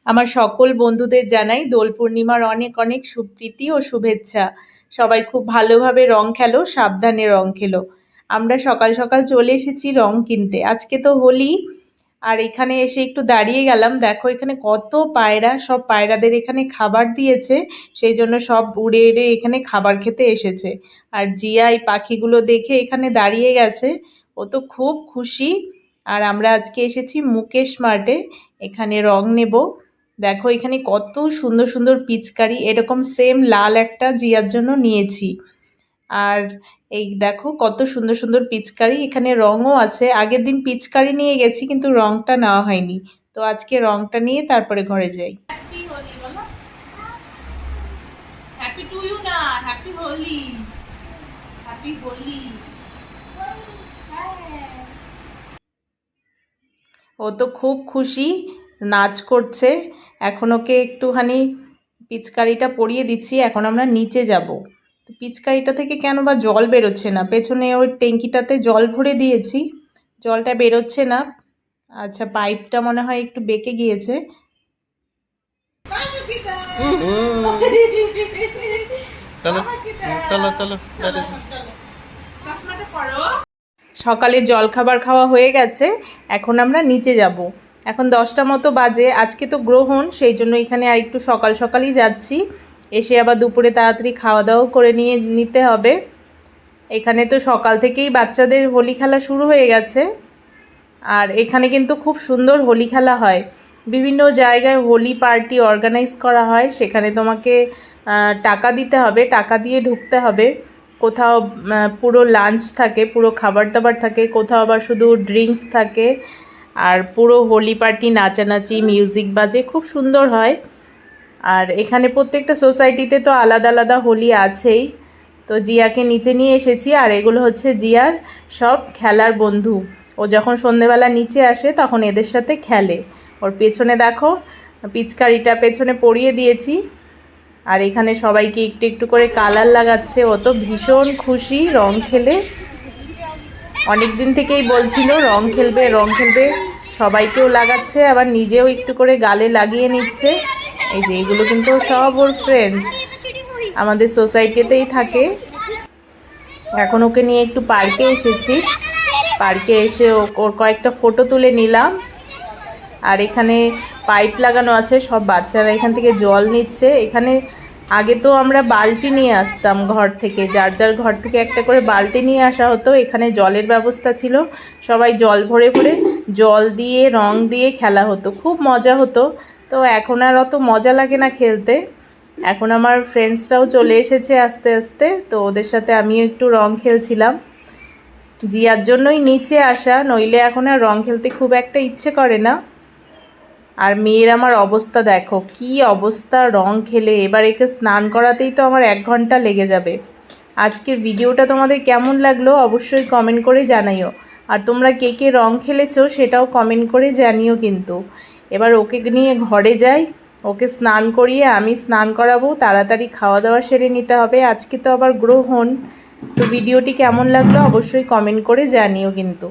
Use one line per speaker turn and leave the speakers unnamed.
আমার সকল বন্ধুদের জানাই দোল পূর্ণিমার অনেক অনেক সুপ্রীতি ও শুভেচ্ছা। সবাই খুব ভালোভাবে রং খেলো, সাবধানে রং খেলো। আমরা সকাল সকাল চলে এসেছি রং কিনতে। আজকে তো হোলি, আর এখানে এসে একটু দাঁড়িয়ে গেলাম। দেখো এখানে কত পায়রা, সব পায়রাদের এখানে খাবার দিয়েছে, সেই জন্য সব উড়ে উড়ে এখানে খাবার খেতে এসেছে। আর জিয়া এই পাখিগুলো দেখে এখানে দাঁড়িয়ে গেছে, ও তো খুব খুশি। আর আমরা আজকে এসেছি মুকেশ মার্টে, এখানে রং নেব। দেখো এখানে কত সুন্দর সুন্দর পিচকারি, এরকম সেম লাল একটা জিয়ার জন্য নিয়েছি। আর এই দেখো কত সুন্দর সুন্দর পিচকারি, এখানে রঙও আছে। আগের দিন পিচকারি নিয়ে গেছি কিন্তু রংটা নেওয়া হয়নি, তো আজকে রংটা নিয়ে তারপরে ঘরে যাই। হ্যাপি হোলি বলো। হ্যাপি টু ইউ না, হ্যাপি হোলি। হ্যাপি হোলি। ও তো খুব খুশি, নাচ করছে। এখন ওকে একটুখানি পিচকারিটা পরিয়ে দিচ্ছি। এখন আমরা নিচে যাব। তো পিচকারিটা থেকে কেন বা জল বেরোচ্ছে না, পেছনে ওই ট্যাঙ্কিটাতে জল ভরে দিয়েছি, জলটা বেরোচ্ছে না। আচ্ছা, পাইপটা মনে হয় একটু বেঁকে গিয়েছে। সকালে জলখাবার খাওয়া হয়ে গেছে, এখন আমরা নিচে যাব। এখন 10টা মতো বাজে, আজকে তো গ্রহণ, সেই জন্য এখানে আর একটু সকাল সকালই যাচ্ছি। এসে আবার দুপুরে তাড়াতাড়ি খাওয়া দাওয়া করে নিতে হবে। এখানে তো সকাল থেকেই বাচ্চাদের হোলি খেলা শুরু হয়ে গেছে। আর এখানে কিন্তু খুব সুন্দর হোলি খেলা হয়। বিভিন্ন জায়গায় হোলি পার্টি অর্গানাইজ করা হয়, সেখানে তোমাকে টাকা দিতে হবে, টাকা দিয়ে ঢুকতে হবে। কোথাও পুরো লাঞ্চ থাকে, পুরো খাবার দাবার থাকে, কোথাও আবার শুধু ড্রিঙ্কস থাকে। আর পুরো হোলি পার্টি, নাচানাচি, মিউজিক বাজে, খুব সুন্দর হয়। আর এখানে প্রত্যেকটা সোসাইটিতে তো আলাদা আলাদা হোলি আছেই। তো জিয়াকে নিচে নিয়ে এসেছি, আর এগুলো হচ্ছে জিয়ার সব খেলার বন্ধু। ও যখন সন্ধেবেলা নিচে আসে তখন এদের সাথে খেলে। ওর পেছনে দেখো পিচকারিটা পেছনে পরিয়ে দিয়েছি। আর এখানে সবাইকে একটু একটু করে কালার লাগাচ্ছে। ও তো ভীষণ খুশি রং খেলে, অনেক দিন থেকেই বলছিল রং খেলবে রং খেলবে। সবাইকেও লাগাচ্ছে, আবার নিজেও একটু করে গালে লাগিয়ে নিচ্ছে। এই যে এগুলো কিন্তু সব ওর ফ্রেন্ডস, আমাদের সোসাইটিতেই থাকে। এখন ওকে নিয়ে একটু পার্কে এসেছি, পার্কে এসে ওর কয়েকটা ফটো তুলে নিলাম। আর এখানে পাইপ লাগানো আছে, সব বাচ্চারা এখান থেকে জল নিচ্ছে। এখানে আগে তো আমরা বালতি নিয়ে আসতাম ঘর থেকে, যার যার ঘর থেকে একটা করে বালতি নিয়ে আসা হতো। এখানে জলের ব্যবস্থা ছিল, সবাই জল ভরে ভরে জল দিয়ে রং দিয়ে খেলা হতো, খুব মজা হতো। তো এখন আর অত মজা লাগে না খেলতে। এখন আমার ফ্রেন্ডসরাও চলে এসেছে আস্তে আস্তে, তো ওদের সাথে আমিও একটু রং খেলছিলাম। জিয়ার জন্যই নিচে আসা, নইলে এখন আর রং খেলতে খুব একটা ইচ্ছে করে না। আর মেয়ের আমার অবস্থা দেখো, কি অবস্থা রং খেলে। এবার একে স্নান করাতেই তো আমার 1 ঘন্টা লেগে যাবে। আজকের ভিডিওটা তোমাদের কেমন লাগলো অবশ্যই কমেন্ট করে জানাইও। আর তোমরা কে কে রং খেলেছো সেটাও কমেন্ট করে জানিও কিন্তু। এবার ওকে নিয়ে ঘরে যাই, ওকে স্নান করিয়ে আমি স্নান করাবো, তাড়াতাড়ি খাওয়া দাওয়া সেরে নিতে হবে। আজকে তো আবার গ্রহণ। তো ভিডিওটি কেমন লাগলো অবশ্যই কমেন্ট করে জানিও কিন্তু।